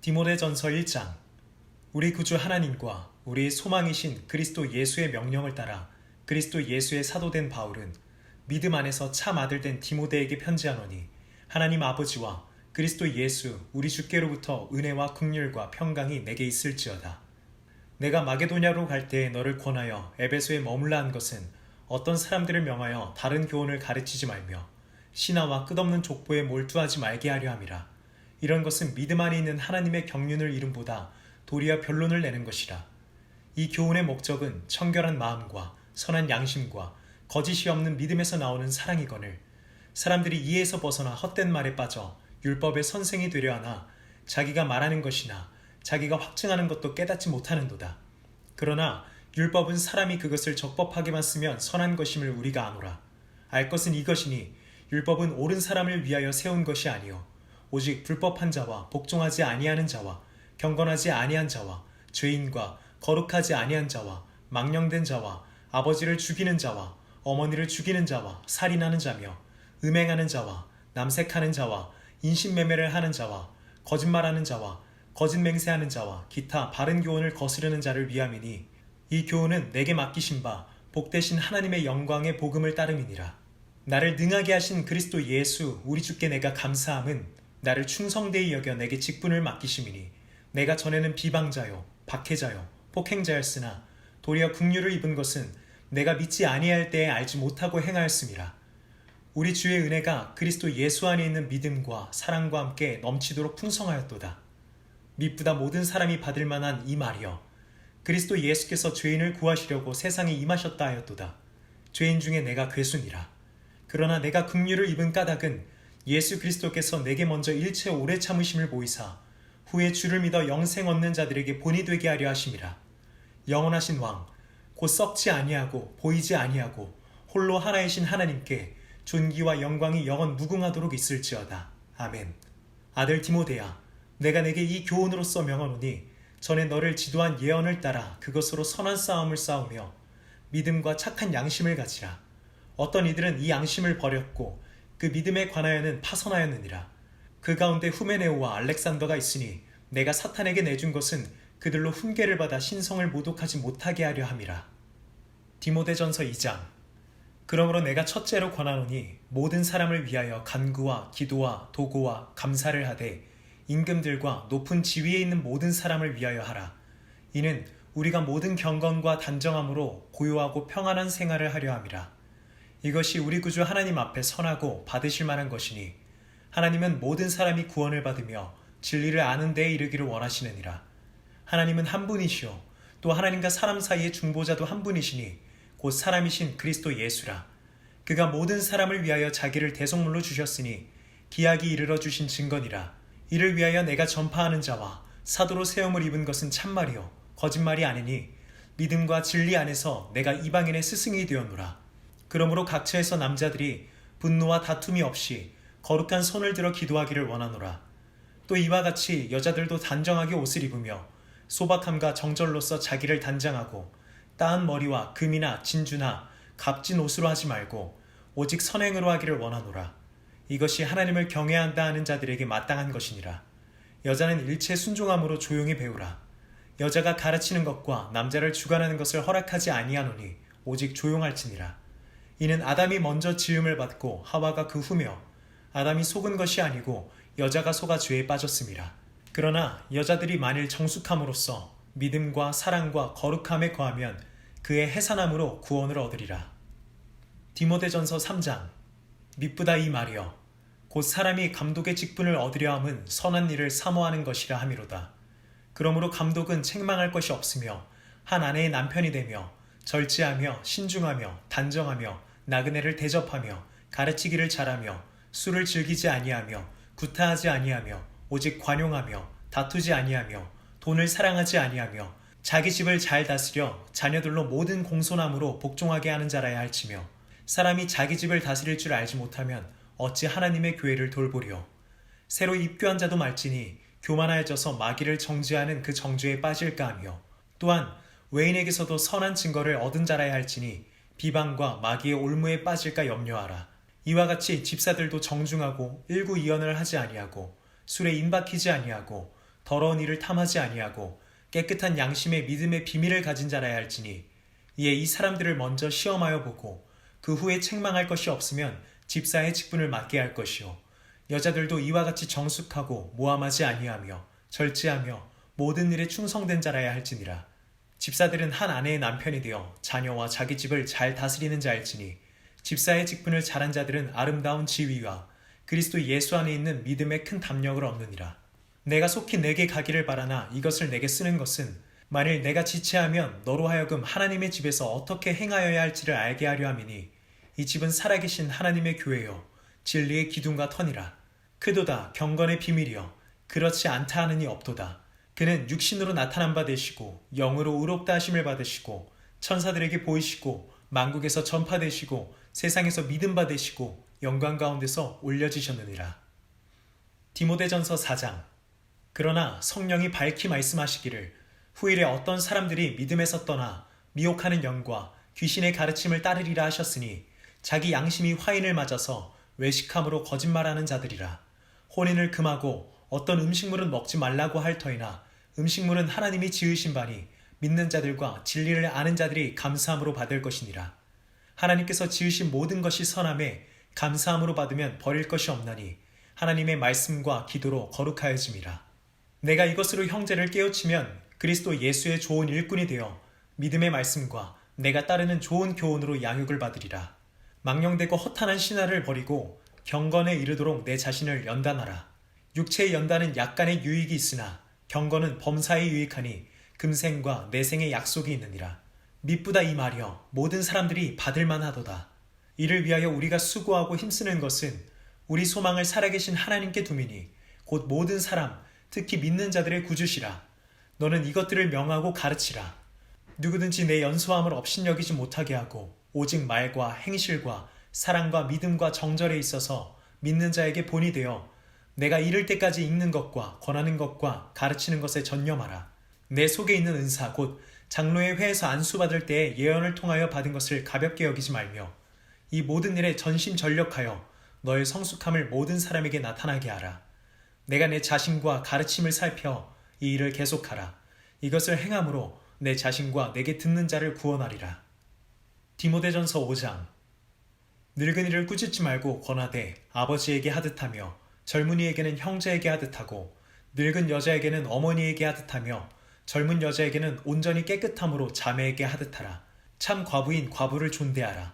디모데전서 1장. 우리 구주 하나님과 우리의 소망이신 그리스도 예수의 명령을 따라 그리스도 예수의 사도된 바울은 믿음 안에서 참 아들 된 디모데에게 편지하노니, 하나님 아버지와 그리스도 예수 우리 주께로부터 은혜와 긍휼과 평강이 내게 있을지어다. 내가 마게도냐로 갈 때에 너를 권하여 에베소에 머물라 한 것은 어떤 사람들을 명하여 다른 교훈을 가르치지 말며 신하와 끝없는 족보에 몰두하지 말게 하려 함이라. 이런 것은 믿음 안에 있는 하나님의 경륜을 이름보다 도리어 변론을 내는 것이라. 이 교훈의 목적은 청결한 마음과 선한 양심과 거짓이 없는 믿음에서 나오는 사랑이거늘, 사람들이 이해에서 벗어나 헛된 말에 빠져 율법의 선생이 되려 하나 자기가 말하는 것이나 자기가 확증하는 것도 깨닫지 못하는도다. 그러나 율법은 사람이 그것을 적법하게만 쓰면 선한 것임을 우리가 아노라. 알 것은 이것이니 율법은 옳은 사람을 위하여 세운 것이 아니요 오직 불법한 자와 복종하지 아니하는 자와 경건하지 아니한 자와 죄인과 거룩하지 아니한 자와 망령된 자와 아버지를 죽이는 자와 어머니를 죽이는 자와 살인하는 자며 음행하는 자와 남색하는 자와 인신매매를 하는 자와 거짓말하는 자와 거짓 맹세하는 자와 기타 바른 교훈을 거스르는 자를 위함이니, 이 교훈은 내게 맡기신 바 복되신 하나님의 영광의 복음을 따름이니라. 나를 능하게 하신 그리스도 예수 우리 주께 내가 감사함은 나를 충성되이 여겨 내게 직분을 맡기심이니, 내가 전에는 비방자요 박해자요 폭행자였으나 도리어 긍휼을 입은 것은 내가 믿지 아니할 때에 알지 못하고 행하였음이라. 우리 주의 은혜가 그리스도 예수 안에 있는 믿음과 사랑과 함께 넘치도록 풍성하였도다. 믿보다 모든 사람이 받을 만한 이 말이여, 그리스도 예수께서 죄인을 구하시려고 세상에 임하셨다 하였도다. 죄인 중에 내가 괴순이라. 그러나 내가 긍휼을 입은 까닭은 예수 그리스도께서 내게 먼저 일체 오래 참으심을 보이사 후에 주를 믿어 영생 얻는 자들에게 본이 되게 하려 하심이라. 영원하신 왕 곧 썩지 아니하고 보이지 아니하고 홀로 하나이신 하나님께 존귀와 영광이 영원 무궁하도록 있을지어다. 아멘. 아들 디모데야, 내가 내게 이 교훈으로서 명하노니, 전에 너를 지도한 예언을 따라 그것으로 선한 싸움을 싸우며 믿음과 착한 양심을 가지라. 어떤 이들은 이 양심을 버렸고 그 믿음에 관하여는 파선하였느니라. 그 가운데 후메네오와 알렉산더가 있으니 내가 사탄에게 내준 것은 그들로 훈계를 받아 신성을 모독하지 못하게 하려 함이라. 디모데전서 2장. 그러므로 내가 첫째로 권하노니, 모든 사람을 위하여 간구와 기도와 도고와 감사를 하되 임금들과 높은 지위에 있는 모든 사람을 위하여 하라. 이는 우리가 모든 경건과 단정함으로 고요하고 평안한 생활을 하려 함이라. 이것이 우리 구주 하나님 앞에 선하고 받으실 만한 것이니, 하나님은 모든 사람이 구원을 받으며 진리를 아는 데에 이르기를 원하시느니라. 하나님은 한 분이시오 또 하나님과 사람 사이의 중보자도 한 분이시니 곧 사람이신 그리스도 예수라. 그가 모든 사람을 위하여 자기를 대속물로 주셨으니 기약이 이르러 주신 증거니라. 이를 위하여 내가 전파하는 자와 사도로 세움을 입은 것은 참말이요 거짓말이 아니니, 믿음과 진리 안에서 내가 이방인의 스승이 되었노라. 그러므로 각처에서 남자들이 분노와 다툼이 없이 거룩한 손을 들어 기도하기를 원하노라. 또 이와 같이 여자들도 단정하게 옷을 입으며 소박함과 정절로서 자기를 단장하고 따은 머리와 금이나 진주나 값진 옷으로 하지 말고 오직 선행으로 하기를 원하노라. 이것이 하나님을 경외한다 하는 자들에게 마땅한 것이니라. 여자는 일체 순종함으로 조용히 배우라. 여자가 가르치는 것과 남자를 주관하는 것을 허락하지 아니하노니 오직 조용할지니라. 이는 아담이 먼저 지음을 받고 하와가 그 후며 아담이 속은 것이 아니고 여자가 속아 죄에 빠졌음이라. 그러나 여자들이 만일 정숙함으로써 믿음과 사랑과 거룩함에 거하면 그의 해산함으로 구원을 얻으리라. 디모데전서 3장. 믿보다 이 말이여, 곧 사람이 감독의 직분을 얻으려 함은 선한 일을 사모하는 것이라 함이로다. 그러므로 감독은 책망할 것이 없으며 한 아내의 남편이 되며 절제하며 신중하며 단정하며 나그네를 대접하며 가르치기를 잘하며 술을 즐기지 아니하며 구타하지 아니하며 오직 관용하며 다투지 아니하며 돈을 사랑하지 아니하며 자기 집을 잘 다스려 자녀들로 모든 공손함으로 복종하게 하는 자라야 할지며, 사람이 자기 집을 다스릴 줄 알지 못하면 어찌 하나님의 교회를 돌보리요. 새로 입교한 자도 말지니 교만하여져서 마귀를 정죄하는 그 정죄에 빠질까 하며, 또한 외인에게서도 선한 증거를 얻은 자라야 할지니 비방과 마귀의 올무에 빠질까 염려하라. 이와 같이 집사들도 정중하고 일구이연을 하지 아니하고 술에 임박히지 아니하고 더러운 일을 탐하지 아니하고 깨끗한 양심의 믿음의 비밀을 가진 자라야 할지니 이에 이 사람들을 먼저 시험하여 보고 그 후에 책망할 것이 없으면 집사의 직분을 맡게 할 것이요 여자들도 이와 같이 정숙하고 모함하지 아니하며 절제하며 모든 일에 충성된 자라야 할지니라. 집사들은 한 아내의 남편이 되어 자녀와 자기 집을 잘 다스리는 자일지니 집사의 직분을 잘한 자들은 아름다운 지위와 그리스도 예수 안에 있는 믿음의 큰 담력을 얻느니라. 내가 속히 내게 가기를 바라나 이것을 내게 쓰는 것은 만일 내가 지체하면 너로 하여금 하나님의 집에서 어떻게 행하여야 할지를 알게 하려 함이니 이 집은 살아계신 하나님의 교회요 진리의 기둥과 터니라. 크도다 경건의 비밀이여 그렇지 않다 하느니 없도다. 그는 육신으로 나타난 바 되시고 영으로 의롭다 하심을 받으시고 천사들에게 보이시고 만국에서 전파되시고 세상에서 믿음 받으시고 영광 가운데서 올려지셨느니라. 디모데전서 4장. 그러나 성령이 밝히 말씀하시기를 후일에 어떤 사람들이 믿음에서 떠나 미혹하는 영과 귀신의 가르침을 따르리라 하셨으니 자기 양심이 화인을 맞아서 외식함으로 거짓말하는 자들이라. 혼인을 금하고 어떤 음식물은 먹지 말라고 할 터이나 음식물은 하나님이 지으신 바니 믿는 자들과 진리를 아는 자들이 감사함으로 받을 것이니라. 하나님께서 지으신 모든 것이 선함에 감사함으로 받으면 버릴 것이 없나니 하나님의 말씀과 기도로 거룩하여짐이라. 내가 이것으로 형제를 깨우치면 그리스도 예수의 좋은 일꾼이 되어 믿음의 말씀과 내가 따르는 좋은 교훈으로 양육을 받으리라. 망령되고 허탄한 신화를 버리고 경건에 이르도록 내 자신을 연단하라. 육체의 연단은 약간의 유익이 있으나 경건은 범사에 유익하니 금생과 내생의 약속이 있느니라. 미쁘다 이 말이여 모든 사람들이 받을만 하도다. 이를 위하여 우리가 수고하고 힘쓰는 것은 우리 소망을 살아계신 하나님께 두미니 곧 모든 사람 특히 믿는 자들의 구주시라. 너는 이것들을 명하고 가르치라. 누구든지 내 연소함을 업신여기지 못하게 하고 오직 말과 행실과 사랑과 믿음과 정절에 있어서 믿는 자에게 본이 되어 내가 이를 때까지 읽는 것과 권하는 것과 가르치는 것에 전념하라. 내 속에 있는 은사 곧 장로의 회에서 안수받을 때에 예언을 통하여 받은 것을 가볍게 여기지 말며 이 모든 일에 전심전력하여 너의 성숙함을 모든 사람에게 나타나게 하라. 내가 내 자신과 가르침을 살펴 이 일을 계속하라. 이것을 행함으로 내 자신과 내게 듣는 자를 구원하리라. 디모데전서 5장. 늙은이를 꾸짖지 말고 권하되 아버지에게 하듯하며 젊은이에게는 형제에게 하듯하고 늙은 여자에게는 어머니에게 하듯하며 젊은 여자에게는 온전히 깨끗함으로 자매에게 하듯하라. 참 과부인 과부를 존대하라.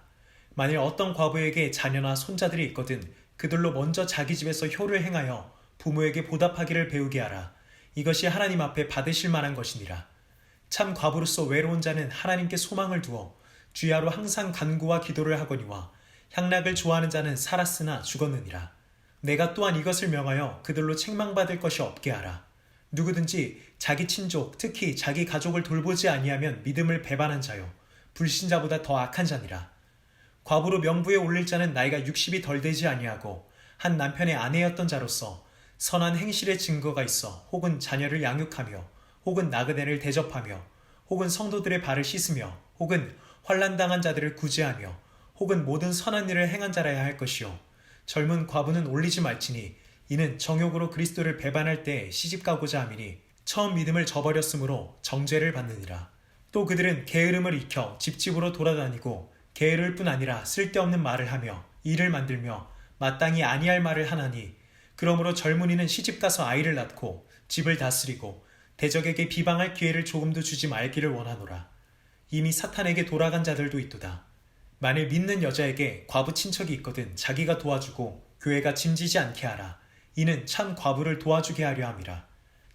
만일 어떤 과부에게 자녀나 손자들이 있거든 그들로 먼저 자기 집에서 효를 행하여 부모에게 보답하기를 배우게 하라. 이것이 하나님 앞에 받으실 만한 것이니라. 참 과부로서 외로운 자는 하나님께 소망을 두어 주야로 항상 간구와 기도를 하거니와 향락을 좋아하는 자는 살았으나 죽었느니라. 내가 또한 이것을 명하여 그들로 책망받을 것이 없게 하라. 누구든지 자기 친족 특히 자기 가족을 돌보지 아니하면 믿음을 배반한 자요 불신자보다 더 악한 자니라. 과부로 명부에 올릴 자는 나이가 60이 덜 되지 아니하고 한 남편의 아내였던 자로서 선한 행실의 증거가 있어 혹은 자녀를 양육하며 혹은 나그네를 대접하며 혹은 성도들의 발을 씻으며 혹은 환난당한 자들을 구제하며 혹은 모든 선한 일을 행한 자라야 할 것이요 젊은 과부는 올리지 말지니 이는 정욕으로 그리스도를 배반할 때 시집가고자 함이니 처음 믿음을 저버렸으므로 정죄를 받느니라. 또 그들은 게으름을 익혀 집집으로 돌아다니고 게으를 뿐 아니라 쓸데없는 말을 하며 일을 만들며 마땅히 아니할 말을 하나니 그러므로 젊은이는 시집가서 아이를 낳고 집을 다스리고 대적에게 비방할 기회를 조금도 주지 말기를 원하노라. 이미 사탄에게 돌아간 자들도 있도다. 만일 믿는 여자에게 과부 친척이 있거든 자기가 도와주고 교회가 짐지지 않게 하라. 이는 참 과부를 도와주게 하려 함이라.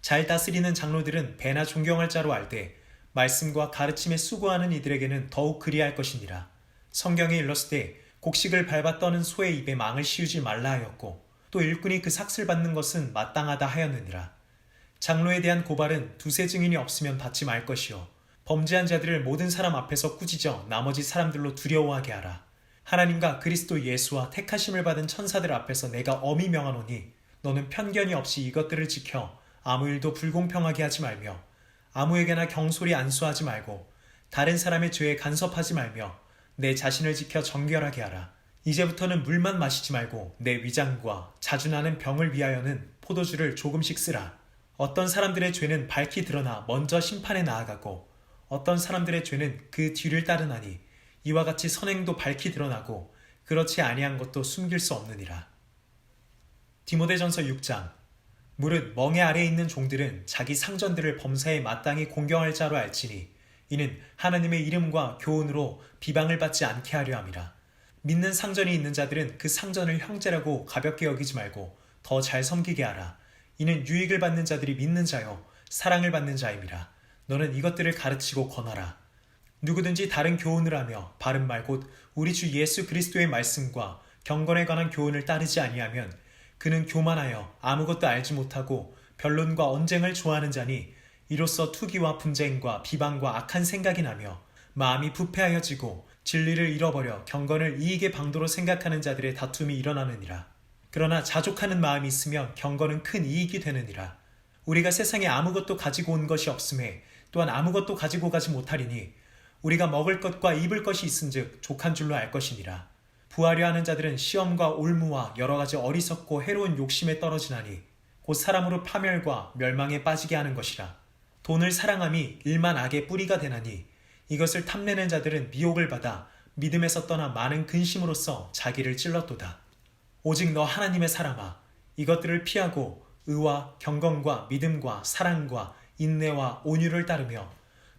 잘 다스리는 장로들은 배나 존경할 자로 알되 말씀과 가르침에 수고하는 이들에게는 더욱 그리할 것이니라. 성경에 일렀을 곡식을 밟아 떠는 소의 입에 망을 씌우지 말라 하였고 또 일꾼이 그 삭슬 받는 것은 마땅하다 하였느니라. 장로에 대한 고발은 두세 증인이 없으면 받지 말 것이요 범죄한 자들을 모든 사람 앞에서 꾸짖어 나머지 사람들로 두려워하게 하라. 하나님과 그리스도 예수와 택하심을 받은 천사들 앞에서 내가 엄히 명하노니 너는 편견이 없이 이것들을 지켜 아무 일도 불공평하게 하지 말며 아무에게나 경솔히 안수하지 말고 다른 사람의 죄에 간섭하지 말며 내 자신을 지켜 정결하게 하라. 이제부터는 물만 마시지 말고 내 위장과 자주 나는 병을 위하여는 포도주를 조금씩 쓰라. 어떤 사람들의 죄는 밝히 드러나 먼저 심판에 나아가고 어떤 사람들의 죄는 그 뒤를 따르나니 이와 같이 선행도 밝히 드러나고 그렇지 아니한 것도 숨길 수 없느니라. 디모데전서 6장. 무릇 멍에 아래에 있는 종들은 자기 상전들을 범사에 마땅히 공경할 자로 알지니 이는 하나님의 이름과 교훈으로 비방을 받지 않게 하려 함이라. 믿는 상전이 있는 자들은 그 상전을 형제라고 가볍게 여기지 말고 더 잘 섬기게 하라. 이는 유익을 받는 자들이 믿는 자요 사랑을 받는 자임이라. 너는 이것들을 가르치고 권하라. 누구든지 다른 교훈을 하며 바른 말 곧 우리 주 예수 그리스도의 말씀과 경건에 관한 교훈을 따르지 아니하면 그는 교만하여 아무것도 알지 못하고 변론과 언쟁을 좋아하는 자니 이로써 투기와 분쟁과 비방과 악한 생각이 나며 마음이 부패하여지고 진리를 잃어버려 경건을 이익의 방도로 생각하는 자들의 다툼이 일어나느니라. 그러나 자족하는 마음이 있으면 경건은 큰 이익이 되느니라. 우리가 세상에 아무것도 가지고 온 것이 없음에 또한 아무것도 가지고 가지 못하리니 우리가 먹을 것과 입을 것이 있은즉 족한 줄로 알 것이니라. 부하려 하는 자들은 시험과 올무와 여러 가지 어리석고 해로운 욕심에 떨어지나니 곧 사람으로 파멸과 멸망에 빠지게 하는 것이라. 돈을 사랑함이 일만 악의 뿌리가 되나니 이것을 탐내는 자들은 미혹을 받아 믿음에서 떠나 많은 근심으로써 자기를 찔렀도다. 오직 너 하나님의 사람아, 이것들을 피하고 의와 경건과 믿음과 사랑과 인내와 온유를 따르며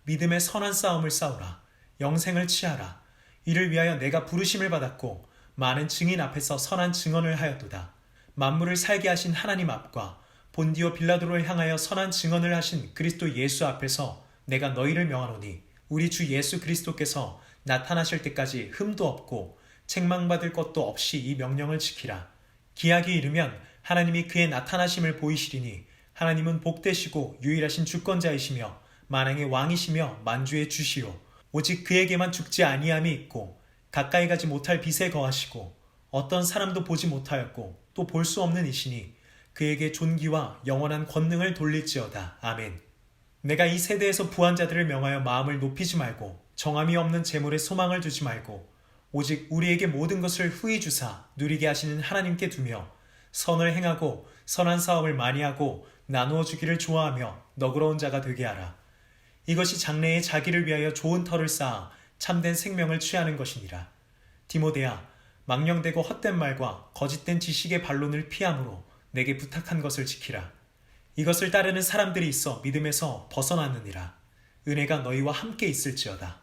믿음의 선한 싸움을 싸우라. 영생을 취하라. 이를 위하여 내가 부르심을 받았고 많은 증인 앞에서 선한 증언을 하였도다. 만물을 살게 하신 하나님 앞과 본디오 빌라도를 향하여 선한 증언을 하신 그리스도 예수 앞에서 내가 너희를 명하노니 우리 주 예수 그리스도께서 나타나실 때까지 흠도 없고 책망받을 것도 없이 이 명령을 지키라. 기약이 이르면 하나님이 그의 나타나심을 보이시리니 하나님은 복되시고 유일하신 주권자이시며 만왕의 왕이시며 만주의 주시요 오직 그에게만 죽지 아니함이 있고 가까이 가지 못할 빛에 거하시고 어떤 사람도 보지 못하였고 또 볼 수 없는 이시니 그에게 존귀와 영원한 권능을 돌릴지어다. 아멘. 내가 이 세대에서 부한 자들을 명하여 마음을 높이지 말고 정함이 없는 재물에 소망을 두지 말고 오직 우리에게 모든 것을 후히 주사 누리게 하시는 하나님께 두며 선을 행하고 선한 사업을 많이 하고 나누어 주기를 좋아하며 너그러운 자가 되게 하라. 이것이 장래에 자기를 위하여 좋은 터를 쌓아 참된 생명을 취하는 것이니라. 디모데야, 망령되고 헛된 말과 거짓된 지식의 반론을 피함으로 내게 부탁한 것을 지키라. 이것을 따르는 사람들이 있어 믿음에서 벗어났느니라. 은혜가 너희와 함께 있을지어다.